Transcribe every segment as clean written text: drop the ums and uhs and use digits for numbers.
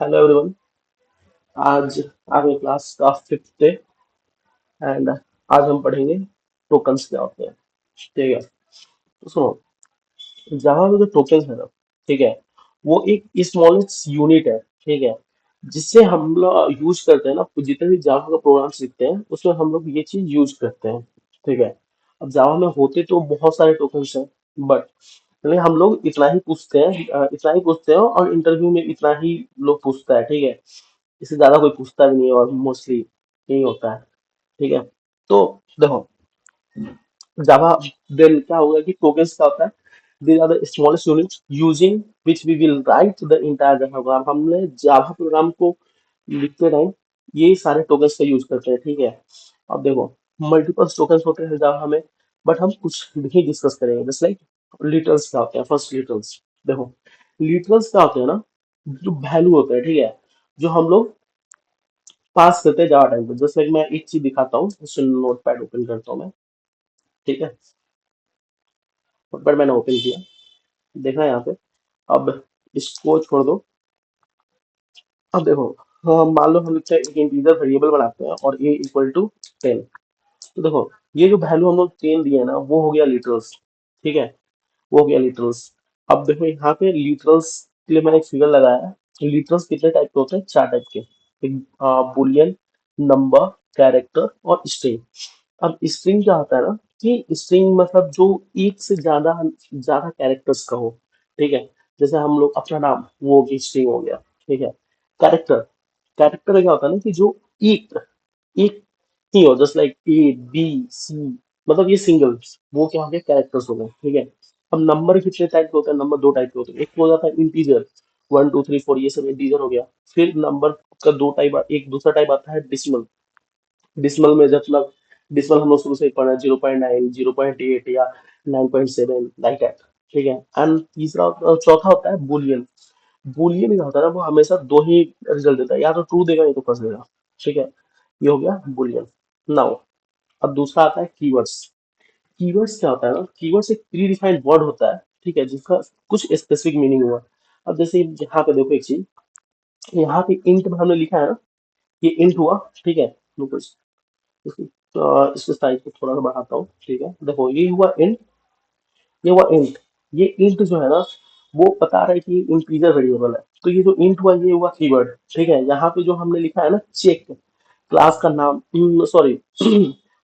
Hello everyone. आज आगे class का फिफ्थ डे एंड आज हम पढ़ेंगे टोकन्स क्या होते हैं। ठीक है, तो सुनो, जावा में जो टोकन्स है ना, ठीक है, वो एक स्मॉलेस्ट यूनिट है। ठीक है, जिससे हम लोग यूज करते हैं ना, जितने भी जावा का प्रोग्राम सीखते हैं उसमें हम लोग ये चीज यूज करते हैं। ठीक है, अब जावा में होते तो बहुत सारे टोकन्स हैं, बट लेकिन हम लोग इतना ही पूछते हैं, इतना ही पूछते हैं और इंटरव्यू में इतना ही लोग पूछता है। ठीक है, इससे ज्यादा कोई पूछता भी नहीं है और मोस्टली यही होता है। ठीक है, तो देखो, जावा देन क्या होगा कि टोकन्स क्या होता है, these are the smallest units using which we will write the entire java program। हमने जावा प्रोग्राम को लिखते टाइम ये सारे टोकन्स का यूज करते हैं। ठीक है, अब देखो, मल्टीपल टोकन्स होते हैं जावा में, बट हम कुछ भी डिस्कस करेंगे। जस्ट लाइक लिटरल्स क्या होते हैं। फर्स्ट लिटरल्स, देखो, लिटरल्स क्या होते हैं ना, जो वैल्यू होता है, ठीक है, जो हम लोग पास करते हैं जावा टाइम पे। जस्ट लाइक मैं एक चीज दिखाता हूँ, नोट पैड ओपन करता हूँ मैं। ठीक है, नोट पैड मैंने ओपन किया, देखा यहाँ पे। अब इसको छोड़ दो। अब देखो, हाँ, मान लो हम लोग एक इंटीजर वेरिएबल बनाते हैं और a इक्वल टू 10। तो देखो, ये जो वैल्यू हम लोग 10 दिए है ना, वो हो गया लिटरल्स। ठीक है, वो हो गया लिटरल्स। अब देखो यहाँ पे लिटरल्स के लिए मैंने एक फिगर लगाया है। लिटरल्स कितने टाइप के होते हैं? चार टाइप के, एक बुलियन, नंबर, कैरेक्टर और स्ट्रिंग। अब स्ट्रिंग क्या होता है ना, कि स्ट्रिंग मतलब जो एक से ज्यादा ज्यादा कैरेक्टर्स का हो। ठीक है, जैसे हम लोग अपना नाम, वो स्ट्रिंग हो गया। ठीक है, कैरेक्टर, कैरेक्टर क्या होता है ना, कि जो एक एक ही हो, just like A B C, मतलब ये सिंगल्स, वो क्या हो गया, कैरेक्टर्स हो गए। ठीक है, अब नंबर कितने टाइप के होते हैं? नंबर दो टाइप के होते हैं। एक तो हो जाता है इंटीजर, 1 2 3 4, ये सब इंटीजर हो गया। फिर नंबर का दो टाइप, एक दूसरा टाइप आता है डिसिमल। डिसमल में मतलब, डिसमल हम लोग शुरू से ही पढ़ा है, 0.9, 0.8 या 9.7, लाइक दैट। ठीक है, एंड तीसरा चौथा होता है बुलियन। बुलियन क्या होता है ना, वो हमेशा दो ही रिजल्ट देता है, या तो ट्रू देगा या तो फंस देगा। ठीक है, ये हो गया बुलियन। नाउ, अब दूसरा आता है कीवर्ड्स। कीवर्ड्स क्या होता है ना, कीवर्ड्स एक प्री डिफाइंड वर्ड होता है, ठीक है, जिसका कुछ स्पेसिफिक मीनिंग हुआ। अब जैसे यहाँ पे देखो एक चीज, यहाँ पे इंट में हमने लिखा है ना, ये इंट हुआ। ठीक है, रुको इसके साइज को थोड़ा सा बढ़ाता हूँ। ठीक है, देखो ये हुआ इंट, ये हुआ इंट। ये इंट जो है ना, वो बता रहा है कि इंटीजर वेरिएबल है। तो ये जो इंट हुआ, ये हुआ कीवर्ड। ठीक है, यहाँ पे जो हमने लिखा है ना, चेक, क्लास का नाम, सॉरी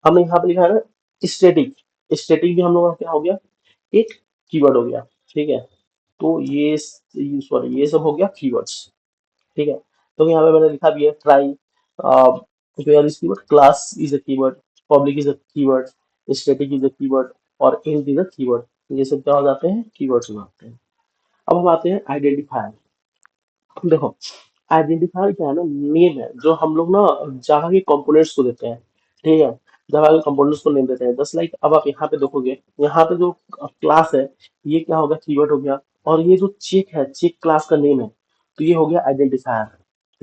हमने यहाँ पे लिखा है ना स्टैटिक। स्टैटिक भी हम लोग का क्या हो गया, एक कीवर्ड हो गया। ठीक है, तो ये, सॉरी, ये सब हो गया कीवर्ड्स। ठीक है, तो यहाँ पे मैंने लिखा भी है try, where is keyword, class is a keyword, public is a keyword, static is a keyword और इंट इज अ कीवर्ड। ये सब क्या हो जाते हैं, कीवर्ड्स हो जाते हैं। अब हम आते हैं आइडेंटिफायर। देखो, आइडेंटिफायर क्या है ना, नेम है जो हम लोग ना जावा के कंपोनेंट्स को देते हैं। ठीक है, जावा के कंपोनेंट्स को नेम देते हैं। जस्ट लाइक अब आप यहाँ पे देखोगे, यहाँ पे जो क्लास है, ये क्या होगा, कीवर्ड हो गया। और ये जो चेक है, चेक क्लास का नेम है, तो ये हो गया आइडेंटिफायर।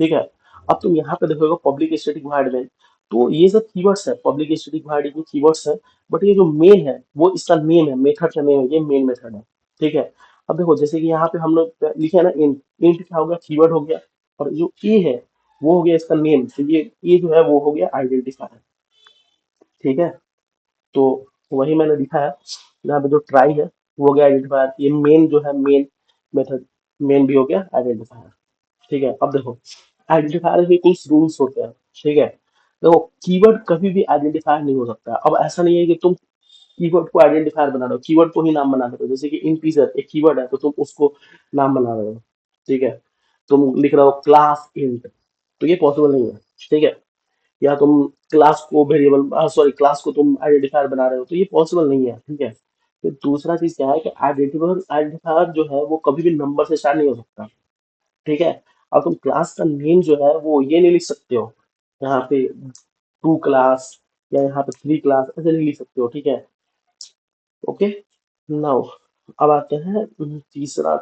ठीक है, अब तुम यहाँ पे देखोगे पब्लिक स्टैटिक वॉइड में, तो ये सब कीवर्ड्स है, पब्लिक स्टैटिक वॉइड ये कीवर्ड्स है। बट ये जो मेन है, वो इसका नेम है, मेथड का नेम है, ये मेन मेथड है। ठीक है, अब देखो जैसे कि यहाँ पे हम लोग लिखे है ना इंट, इंट क्या हो गया, कीवर्ड हो गया। और जो ए है, वो हो गया इसका नेम। तो ये ए जो है वो हो गया आइडेंटिफायर। ठीक है, तो वही मैंने लिखा है, यहाँ पे जो ट्राई है वो हो गया आइडेंटिफायर। ये मेन जो है, मेन मेथड, मेन भी हो गया आइडेंटिफायर। ठीक है, अब देखो, आइडेंटिफायर में कुछ रूल्स होते हैं। ठीक है, देखो, कीवर्ड कभी भी आइडेंटिफायर नहीं हो सकता। अब ऐसा नहीं है कि तुम कीवर्ड को आइडेंटिफायर बना रहे हो, कीवर्ड को ही नाम बना रहे हो। जैसे कि इंटीजर एक कीवर्ड है, तो तुम उसको नाम बना रहे हो। ठीक है, तुम लिख रहे हो क्लास इंट, तो ये पॉसिबल नहीं है। ठीक है, या तुम क्लास को वेरिएबल, सॉरी, क्लास को तुम आइडेंटिफायर बना रहे हो, तो ये पॉसिबल नहीं है। ठीक है, फिर दूसरा चीज क्या है कि आइडेंटिफायर आइडेंटिफायर जो है वो कभी भी नंबर से स्टार्ट नहीं हो सकता। ठीक है, अब तुम क्लास का नेम जो है वो ये नहीं लिख सकते हो यहाँ पे, टू क्लास या यहाँ पे थ्री क्लास, ऐसे नहीं लिख सकते हो। ठीक है, ओके। नाउ, अब आते हैं तीसरा।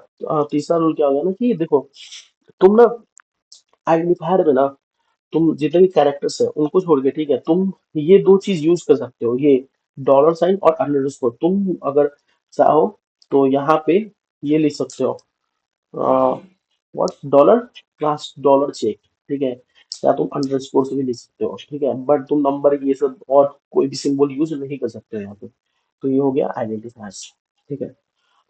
तीसरा रूल क्या हो गया ना, कि देखो, तुम ना आइडेंटिफायर में ना, तुम जितने भी कैरेक्टर्स है उनको छोड़ के, ठीक है, तुम ये दो चीज यूज कर सकते हो, ये डॉलर साइन और अंडरस्कोर। तुम अगर चाहो तो यहाँ पे ये लिख सकते हो, what dollar class dollar check, ठीक है, या तुम अंडरस्कोर से भी लिख सकते हो, ठीक है, बट तुम नंबर ये सब और कोई भी सिंबल यूज नहीं कर सकते हो यहाँ पे। तो ये हो गया आइडेंटिफायर्स, ठीक है।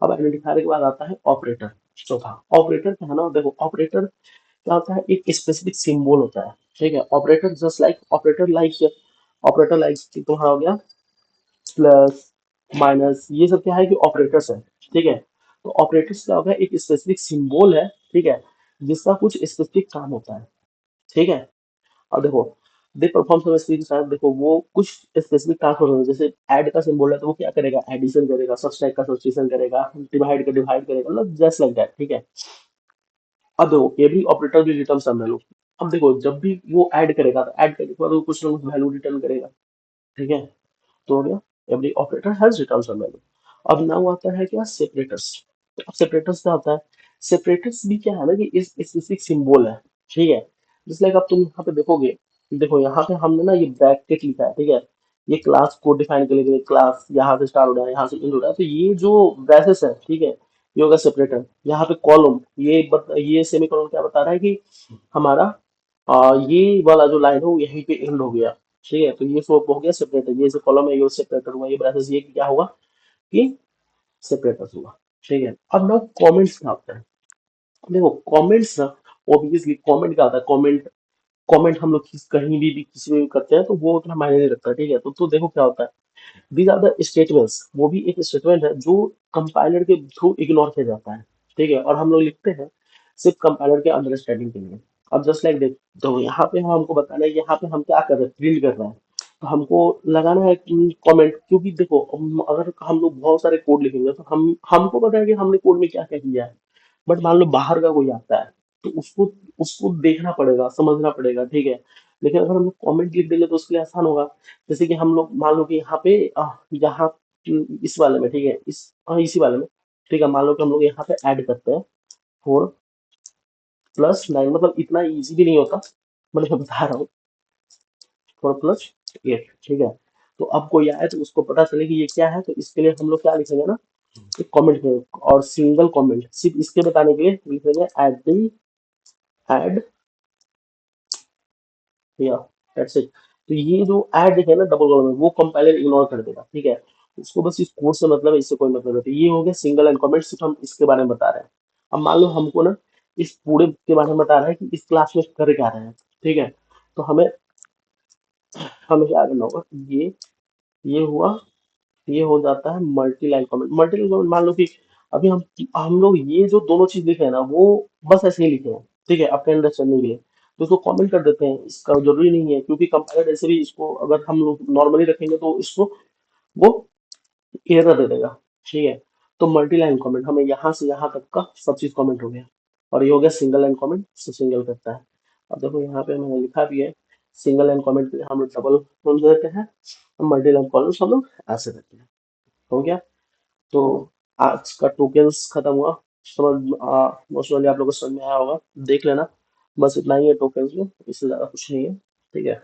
अब आइडेंटिफायर के बाद आता है ऑपरेटर, चौथा। ऑपरेटर क्या है ना, देखो ऑपरेटर क्या होता है, एक स्पेसिफिक सिंबल होता है, ठीक है। Operator just like operator like तुम्हारा हो गया प्लस माइनस, ये सब क्या है कि ऑपरेटर्स है, ठीक है। तो ऑपरेटर्स क्या होगा, एक स्पेसिफिक सिंबल है, ठीक है, जिसका कुछ स्पेसिफिक काम होता है, ठीक है। अब देखो दे परफॉर्म सर्विस के साथ, देखो वो कुछ स्पेसिफिक टास्क होते हैं, जैसे ऐड का सिंबल है तो वो क्या करेगा, एडिशन करेगा, सब्सट्रैक्ट का सब्सट्रैक्शन करेगा, डिवाइड का डिवाइड करेगा, मतलब जस्ट लाइक दैट, ठीक है। अब देखो एवरी ऑपरेटर भी रिटर्न सम वैल्यू। अब देखो जब भी वो ऐड करेगा तो ऐड करने के बाद वो कुछ ना कुछ वैल्यू रिटर्न करेगा, ठीक है। तो हो गया every operator has return some value. अब नाउ आता है क्या, सेपरेटर्स। अब सेपरेटर्स क्या होता है, सेपरेटर्स भी क्या है ना कि इस स्पेसिफिक सिंबल है, ठीक है। जिस लाइक अब तुम यहाँ पे देखोगे, देखो यहाँ पे हमने ना ये ब्रैकेट लिखा है, ठीक है। ये क्लास को डिफाइन करने के लिए क्लास यहाँ से स्टार्ट हो रहा है, यहाँ से एंड हो रहा है, तो ये जो ब्रैसेस है, ठीक है, ये होगा सेपरेटर। यहाँ पे कॉलम, ये सेमी कॉलम क्या बता रहा है कि हमारा ये वाला जो लाइन है वो यहीं पे एंड हो गया, ठीक है। तो ये सब हो गया सेपरेटर, ये जो कॉलम है ये सेपरेटर हुआ, ये ब्रैसेस ये क्या होगा कि सेपरेटर हुआ, ठीक है। अब ना कमेंट्स क्या होता है, देखो कमेंट्स ना, ऑब्वियसली कमेंट क्या होता है, कमेंट कमेंट हम लोग कहीं भी किसी में भी करते हैं तो वो उतना मायने नहीं रखता, ठीक है। तो देखो क्या होता है, दीज आर द स्टेटमेंट्स, वो भी एक स्टेटमेंट है जो कंपाइलर के थ्रू इग्नोर किया जाता है, ठीक है, और हम लोग लिखते हैं सिर्फ कंपाइलर के अंडरस्टैंडिंग के लिए। अब जस्ट लाइक देख, तो यहाँ पे हमको बताना है यहाँ पे हम क्या कर रहे हैं, प्रिंट कर रहे हैं, तो हमको लगाना है कमेंट, क्योंकि देखो अगर हम लोग बहुत सारे कोड लिखेंगे तो हमको पता है कि हमने कोड में क्या क्या किया है, बट मान लो बाहर का कोई आता है तो उसको उसको देखना पड़ेगा, समझना पड़ेगा, ठीक है। लेकिन अगर हम लोग कमेंट लिख देंगे तो उसके लिए आसान होगा। जैसे कि हम लोग मान लो कि यहाँ पे यहाँ इस वाले में, ठीक है, इसी वाले में, ठीक है, मान लो कि हम लोग यहाँ पे ऐड करते हैं 4 + 9, मतलब इतना इजी भी नहीं होता, मतलब मैं बता रहा हूँ, 4 + 8, ठीक है। तो अब कोई आए तो उसको पता चले कि ये क्या है, तो इसके लिए हम लोग क्या लिखेंगे ना, एक कमेंट करेंगे, और सिंगल कमेंट सिर्फ इसके बताने के लिए लिखेंगे ऐड या दैट्स इट। तो ये जो ऐड है ना डबल कॉलम में, वो कंपाइलर इग्नोर कर देगा, ठीक है। उसको बस इस कोड से मतलब है, इससे कोई मतलब नहीं। तो ये हो गया सिंगल एंड कमेंट, सिर्फ हम इसके बारे में बता रहे हैं। अब मान लो हमको ना इस पूरे के बारे में बता रहा है कि इस क्लास में कर क्या रहे हैं, ठीक है। तो हमें हमें क्या करना होगा, ये हुआ, ये हो जाता है multi line comment. Multi line comment मान लो कि अभी हम लोग ये जो दोनों चीज लिखे हैं ना वो बस ऐसे ही लिखे हैं, ठीक है, अपने अंडरस्टैंडिंग के लिए, तो उसको कमेंट कर देते हैं, इसका जरूरी नहीं है, क्योंकि कंपाइलर ऐसे भी इसको अगर हम लोग नॉर्मली रखेंगे तो इसको वो एरर दे देगा, ठीक है। तो मल्टी लाइन कमेंट हमें यहाँ से यहाँ तक का सब चीज कमेंट हो गया, और ये हो गया सिंगल लाइन कमेंट से सिंगल करता है। अब देखो यहाँ पे मैंने लिखा भी है, सिंगल लाइन कमेंट हम लोग डबल देते हैं, मल्टी लाइन कमेंट हम लोग ऐसे करते हैं। हो गया। तो आज का टोकन्स खत्म हुआ, मोस्ट वाली आप लोगों को समझ में आया होगा, देख लेना, बस इतना ही है टोकन्स में, इससे ज़्यादा कुछ नहीं है, ठीक है।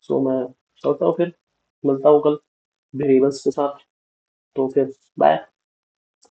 सो मैं चलता हूँ फिर, मिलता हूँ कल वेरिएबल्स के साथ, तो फिर बाय।